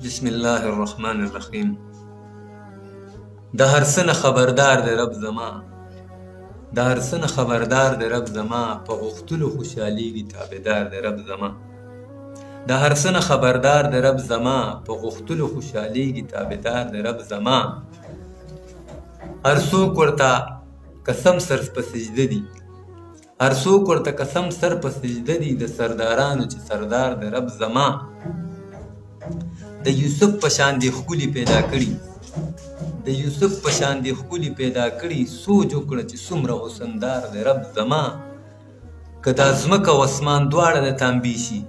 بسم الله الرحمن الرحیم. د هر څه نه خبردار دی رب زما، د هر څه نه خبردار دی رب زما، په غوښتلو خوشحالیږي تابعدار دی رب زما. د هر څه نه خبردار دی رب زما، په غوښتلو خوشحالیږي تابعدار دی رب زما. هر څوک ورته قسم سر په سجده دي، هر څوک ورته قسم سر په سجده دي، د سردارانو چې سردار دی رب زما. د یوسف په شان دی ښکلي پیدا کړي، د یوسف په شان دی ښکلي پیدا کړي، سوچ وکړه چې څومره حسندار دی رب زما. که دا ځمکه او اسمان دواړه د تانبي شي،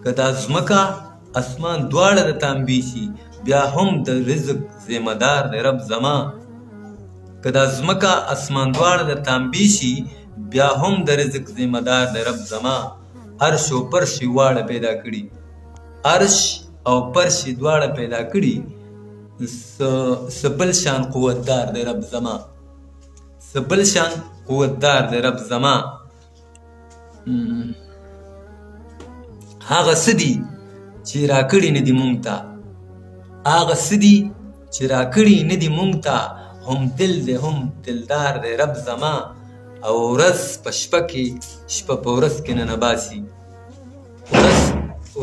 که دا ځمکه اسمان دواړه د تانبي شي، بیا هم د رزق ذمه دار دی رب زما. که دا ځمکه اسمان دواړه د تانبي شي، بیا هم د رزق ذمه دار دی رب زما. عرش او فرش واړه پیدا کړي، عرش او فرش دواړه پیدا کړي، سبل شان قوتدار دی رب زما، سبل شان قوتدار دی رب زما. هغه څه دي چې راکړي نه دي مونږ ته، هغه څه دي چې راکړي نه دي مونږ ته، هم دل دی هم دلدار دی رب زما. او ورځ په شپه کې، شپه په ورځ کې ننباسي،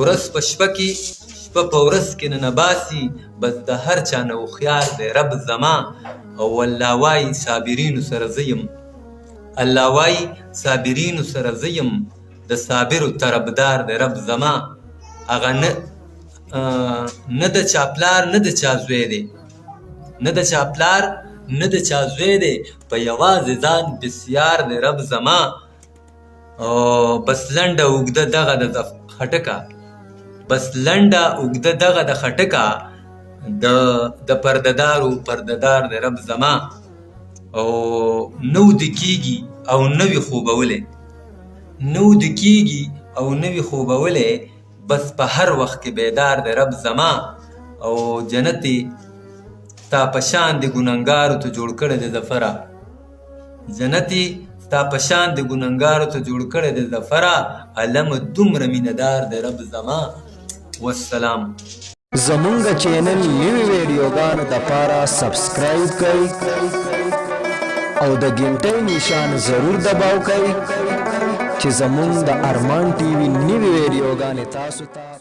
ورځ په شپه کې، شپه په ورځ کې ننباسي، بس د هر چا نه هوښیار دی رب زما. او الله وایي صابرینو سره زه یم، الله وایي صابرینو سره زه یم، د صابرو طرفدار دی رب زما. هغه نه د چا پلار نه د چا زوی دی، نه د چا پلار نه د چا زوی دی، په یوازې ځان بسیار دی رب زما. بس لنډه اوږده دغه د خټکه، بس لنډه اوږده دغه د خټکه، د پردهدارو پردهدار دی رب زما. او نو د کیږي او نوی خوبولی، نو د کیږي او نوی خوبولی، بس په هر وخت کې بیدار دی رب زما. او جنت ستا په شان د ګنهګارو ته جوړ کړی د ظفره، جنت ستا په شان د ګنهګارو ته جوړ کړی د ظفره، علم دومره مینهدار دی رب زما. والسلام. زمونږ چینل نوی ویډیوګانو دپاره سبسکرایب کړئ او د ګنټۍ نشان ضرور دباو کړئ چې زمونږ د ارمان ټي وي نوی ویډیوګانې تاسو ته